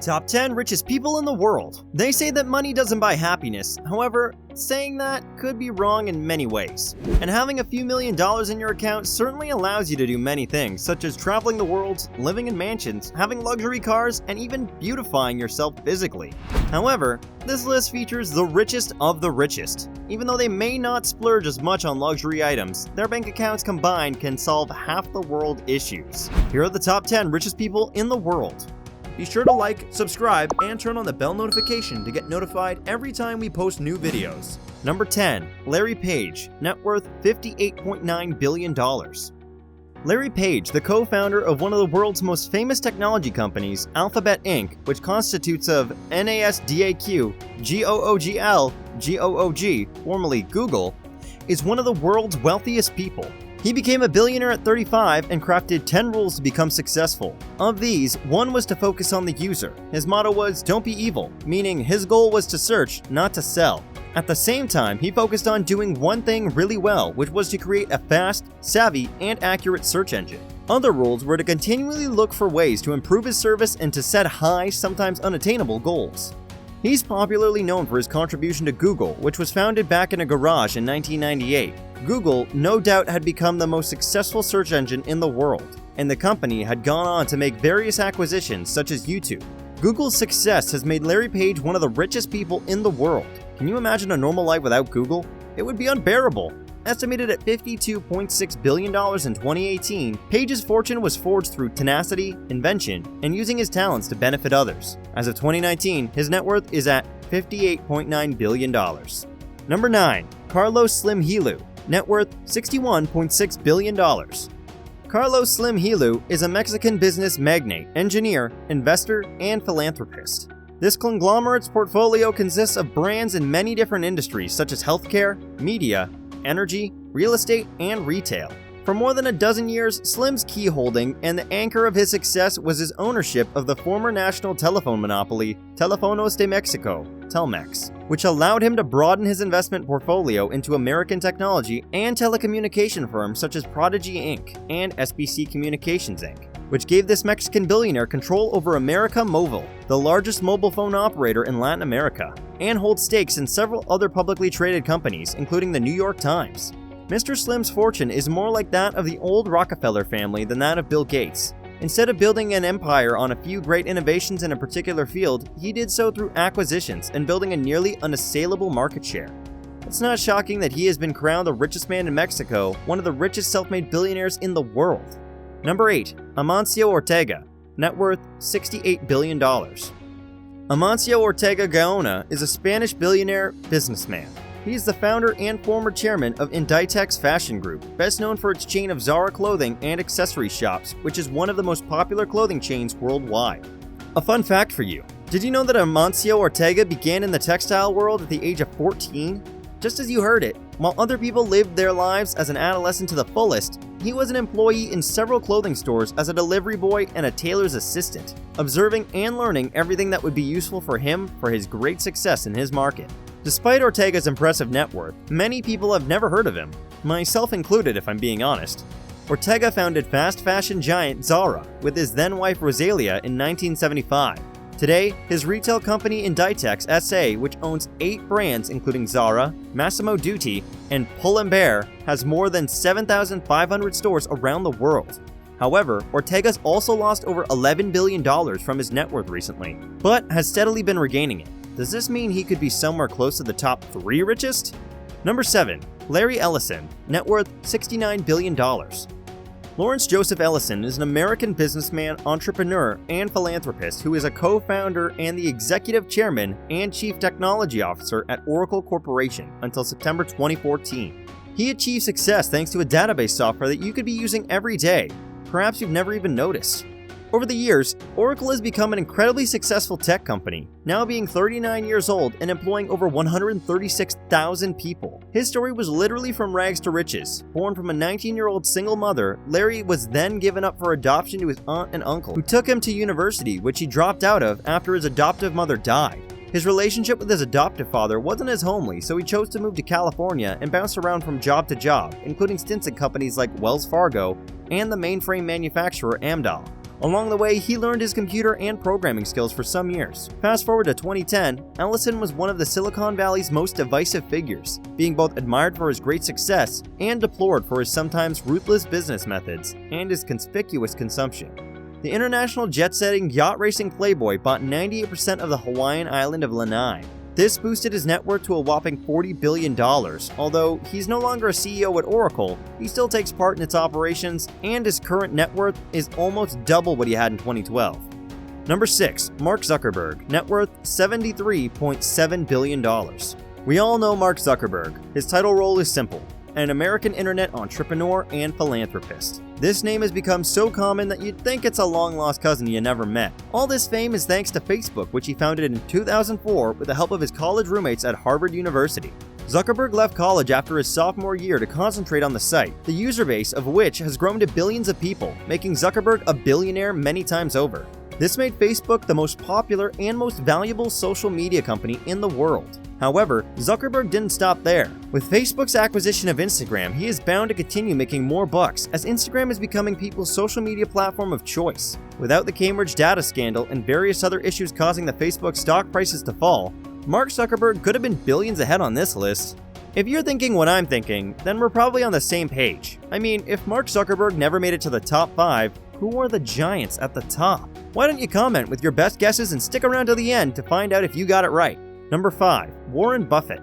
Top 10 richest people in the world. They say that money doesn't buy happiness. However, saying that could be wrong in many ways. And having a few $1,000,000 in your account certainly allows you to do many things, such as traveling the world, living in mansions, having luxury cars, and even beautifying yourself physically. However, this list features the richest of the richest. Even though they may not splurge as much on luxury items, their bank accounts combined can solve half the world issues. Here are the top 10 richest people in the world. Be sure to like, subscribe, and turn on the bell notification to get notified every time we post new videos. Number 10. Larry Page, net worth $58.9 billion. Larry Page, the co-founder of one of the world's most famous technology companies, Alphabet Inc., which constitutes of NASDAQ, GOOGL, formerly Google, is one of the world's wealthiest people. He became a billionaire at 35 and crafted 10 rules to become successful. Of these, one was to focus on the user. His motto was, "Don't be evil," meaning his goal was to search, not to sell. At the same time, he focused on doing one thing really well, which was to create a fast, savvy, and accurate search engine. Other rules were to continually look for ways to improve his service and to set high, sometimes unattainable goals. He's popularly known for his contribution to Google, which was founded back in a garage in 1998. Google no doubt had become the most successful search engine in the world, and the company had gone on to make various acquisitions such as YouTube. Google's success has made Larry Page one of the richest people in the world. Can you imagine a normal life without Google? It would be unbearable. Estimated at $52.6 billion in 2018, Page's fortune was forged through tenacity, invention, and using his talents to benefit others. As of 2019, his net worth is at $58.9 billion. Number 9. Carlos Slim Helu, net worth $61.6 billion. Carlos Slim Helu is a Mexican business magnate, engineer, investor, and philanthropist. This conglomerate's portfolio consists of brands in many different industries such as healthcare, media, energy, real estate, and retail. For more than a dozen years, Slim's key holding and the anchor of his success was his ownership of the former national telephone monopoly, Telefonos de Mexico, Telmex, which allowed him to broaden his investment portfolio into American technology and telecommunication firms such as Prodigy Inc. and SBC Communications Inc., which gave this Mexican billionaire control over America Móvil, the largest mobile phone operator in Latin America, and holds stakes in several other publicly traded companies, including the New York Times. Mr. Slim's fortune is more like that of the old Rockefeller family than that of Bill Gates. Instead of building an empire on a few great innovations in a particular field, he did so through acquisitions and building a nearly unassailable market share. It's not shocking that he has been crowned the richest man in Mexico, one of the richest self-made billionaires in the world. Number 8. Amancio Ortega, net worth $68 billion. Amancio Ortega Gaona is a Spanish billionaire businessman. He is the founder and former chairman of Inditex Fashion Group, best known for its chain of Zara clothing and accessory shops, which is one of the most popular clothing chains worldwide. A fun fact for you: did you know that Amancio Ortega began in the textile world at the age of 14? Just as you heard it, while other people lived their lives as an adolescent to the fullest, he was an employee in several clothing stores as a delivery boy and a tailor's assistant, observing and learning everything that would be useful for him for his great success in his market. Despite Ortega's impressive net worth, many people have never heard of him, myself included if I'm being honest. Ortega founded fast fashion giant Zara with his then-wife Rosalia in 1975. Today, his retail company Inditex SA, which owns 8 brands including Zara, Massimo Dutti, and Pull&Bear, has more than 7,500 stores around the world. However, Ortega's also lost over $11 billion from his net worth recently, but has steadily been regaining it. Does this mean he could be somewhere close to the top 3 richest? Number 7. Larry Ellison, net worth $69 billion. Lawrence Joseph Ellison is an American businessman, entrepreneur, and philanthropist who is a co-founder and the executive chairman and chief technology officer at Oracle Corporation until September 2014. He achieved success thanks to a database software that you could be using every day. Perhaps you've never even noticed. Over the years, Oracle has become an incredibly successful tech company, now being 39 years old and employing over 136,000 people. His story was literally from rags to riches. Born from a 19-year-old single mother, Larry was then given up for adoption to his aunt and uncle, who took him to university, which he dropped out of after his adoptive mother died. His relationship with his adoptive father wasn't as homely, so he chose to move to California and bounce around from job to job, including stints at companies like Wells Fargo and the mainframe manufacturer Amdahl. Along the way, he learned his computer and programming skills for some years. Fast forward to 2010, Ellison was one of the Silicon Valley's most divisive figures, being both admired for his great success and deplored for his sometimes ruthless business methods and his conspicuous consumption. The international jet-setting, yacht-racing playboy bought 98% of the Hawaiian island of Lanai. This boosted his net worth to a whopping $40 billion. Although he's no longer a CEO at Oracle, he still takes part in its operations, and his current net worth is almost double what he had in 2012. Number 6. Mark Zuckerberg, net worth $73.7 billion. We all know Mark Zuckerberg. His title role is simple: an American internet entrepreneur and philanthropist. This name has become so common that you'd think it's a long-lost cousin you never met. All this fame is thanks to Facebook, which he founded in 2004 with the help of his college roommates at Harvard University. Zuckerberg left college after his sophomore year to concentrate on the site, the user base of which has grown to billions of people, making Zuckerberg a billionaire many times over. This made Facebook the most popular and most valuable social media company in the world. However, Zuckerberg didn't stop there. With Facebook's acquisition of Instagram, he is bound to continue making more bucks, as Instagram is becoming people's social media platform of choice. Without the Cambridge data scandal and various other issues causing the Facebook stock prices to fall, Mark Zuckerberg could have been billions ahead on this list. If you're thinking what I'm thinking, then we're probably on the same page. I mean, if Mark Zuckerberg never made it to the top 5, who are the giants at the top? Why don't you comment with your best guesses and stick around to the end to find out if you got it right. Number 5. Warren Buffett.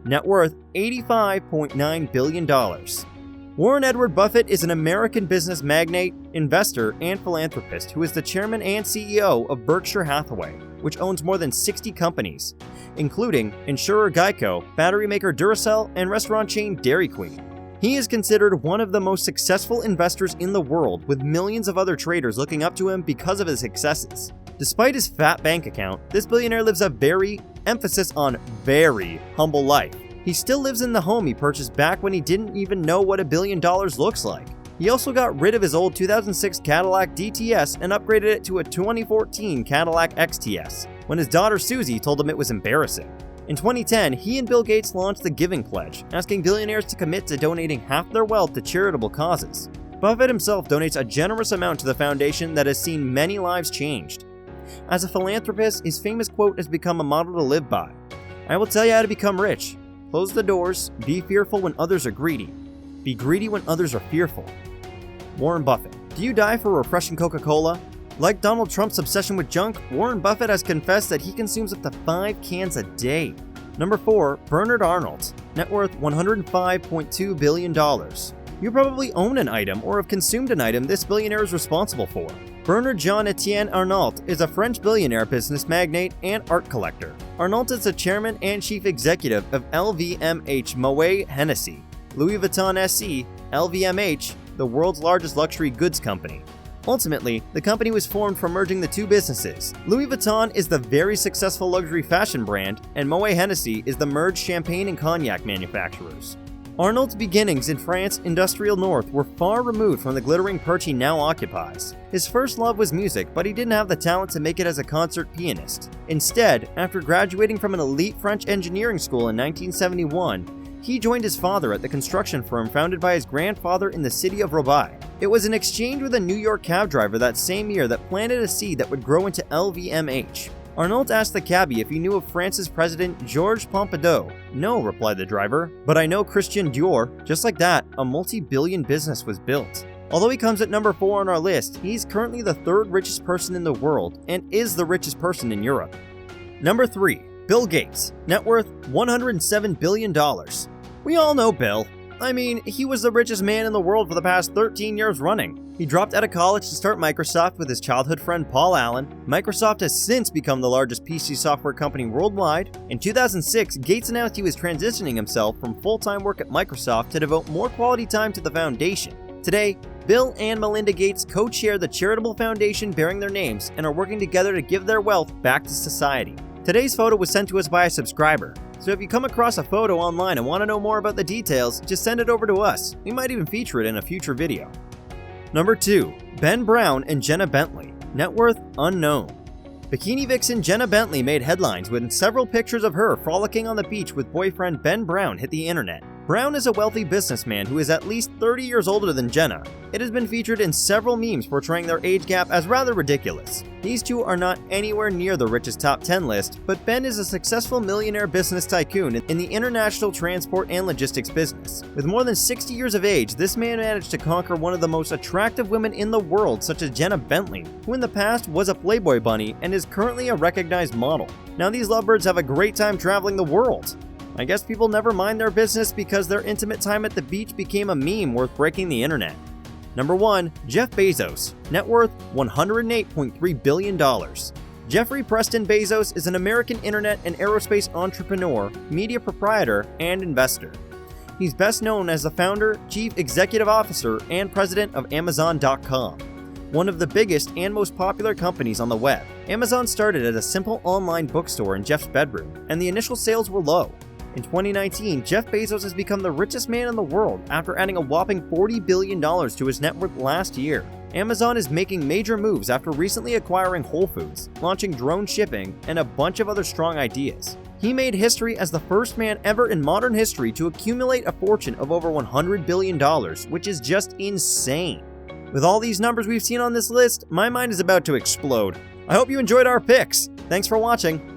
Net worth $85.9 billion. Warren Edward Buffett is an American business magnate, investor, and philanthropist who is the chairman and CEO of Berkshire Hathaway, which owns more than 60 companies, including insurer Geico, battery maker Duracell, and restaurant chain Dairy Queen. He is considered one of the most successful investors in the world, with millions of other traders looking up to him because of his successes. Despite his fat bank account, this billionaire lives a very, emphasis on very, humble life. He still lives in the home he purchased back when he didn't even know what $1 billion looks like. He also got rid of his old 2006 Cadillac DTS and upgraded it to a 2014 Cadillac XTS, when his daughter Susie told him it was embarrassing. In 2010, he and Bill Gates launched the Giving Pledge, asking billionaires to commit to donating half their wealth to charitable causes. Buffett himself donates a generous amount to the foundation that has seen many lives changed. As a philanthropist, his famous quote has become a model to live by: "I will tell you how to become rich. Close the doors, be fearful when others are greedy. Be greedy when others are fearful." Warren Buffett. Do you die for refreshing Coca-Cola? Like Donald Trump's obsession with junk, Warren Buffett has confessed that he consumes up to 5 cans a day. Number 4. Bernard Arnault. Net worth $105.2 billion. You probably own an item or have consumed an item this billionaire is responsible for. Bernard Jean-Etienne Arnault is a French billionaire, business magnate, and art collector. Arnault is the chairman and chief executive of LVMH Moet Hennessy, Louis Vuitton SE, LVMH, the world's largest luxury goods company. Ultimately, the company was formed from merging the two businesses. Louis Vuitton is the very successful luxury fashion brand, and Moet Hennessy is the merged champagne and cognac manufacturers. Arnault's beginnings in France's industrial north were far removed from the glittering perch he now occupies. His first love was music, but he didn't have the talent to make it as a concert pianist. Instead, after graduating from an elite French engineering school in 1971, he joined his father at the construction firm founded by his grandfather in the city of Roubaix. It was an exchange with a New York cab driver that same year that planted a seed that would grow into LVMH. Arnault asked the cabbie if he knew of France's president Georges Pompidou. "No," replied the driver, "but I know Christian Dior." Just like that, a multi-billion business was built. Although he comes at number 4 on our list, he's currently the 3rd richest person in the world and is the richest person in Europe. Number 3. Bill Gates. Net worth $107 billion. We all know Bill. I mean, he was the richest man in the world for the past 13 years running. He dropped out of college to start Microsoft with his childhood friend Paul Allen. Microsoft has since become the largest PC software company worldwide. In 2006, Gates announced he was transitioning himself from full-time work at Microsoft to devote more quality time to the foundation. Today, Bill and Melinda Gates co-chair the charitable foundation bearing their names and are working together to give their wealth back to society. Today's photo was sent to us by a subscriber, so if you come across a photo online and want to know more about the details, just send it over to us. We might even feature it in a future video. Number 2. Ben Brown and Jenna Bentley. Net worth unknown. Bikini vixen Jenna Bentley made headlines when several pictures of her frolicking on the beach with boyfriend Ben Brown hit the internet. Brown is a wealthy businessman who is at least 30 years older than Jenna. It has been featured in several memes portraying their age gap as rather ridiculous. These two are not anywhere near the richest top 10 list, but Ben is a successful millionaire business tycoon in the international transport and logistics business. With more than 60 years of age, this man managed to conquer one of the most attractive women in the world, such as Jenna Bentley, who in the past was a Playboy bunny and is currently a recognized model. Now these lovebirds have a great time traveling the world. I guess people never mind their business because their intimate time at the beach became a meme worth breaking the internet. Number 1. Jeff Bezos. Net worth $108.3 billion. Jeffrey Preston Bezos is an American internet and aerospace entrepreneur, media proprietor, and investor. He's best known as the founder, chief executive officer, and president of Amazon.com, one of the biggest and most popular companies on the web. Amazon started as a simple online bookstore in Jeff's bedroom, and the initial sales were low. In 2019, Jeff Bezos has become the richest man in the world after adding a whopping $40 billion to his net worth last year. Amazon is making major moves after recently acquiring Whole Foods, launching drone shipping, and a bunch of other strong ideas. He made history as the first man ever in modern history to accumulate a fortune of over $100 billion, which is just insane. With all these numbers we've seen on this list, my mind is about to explode. I hope you enjoyed our picks. Thanks for watching.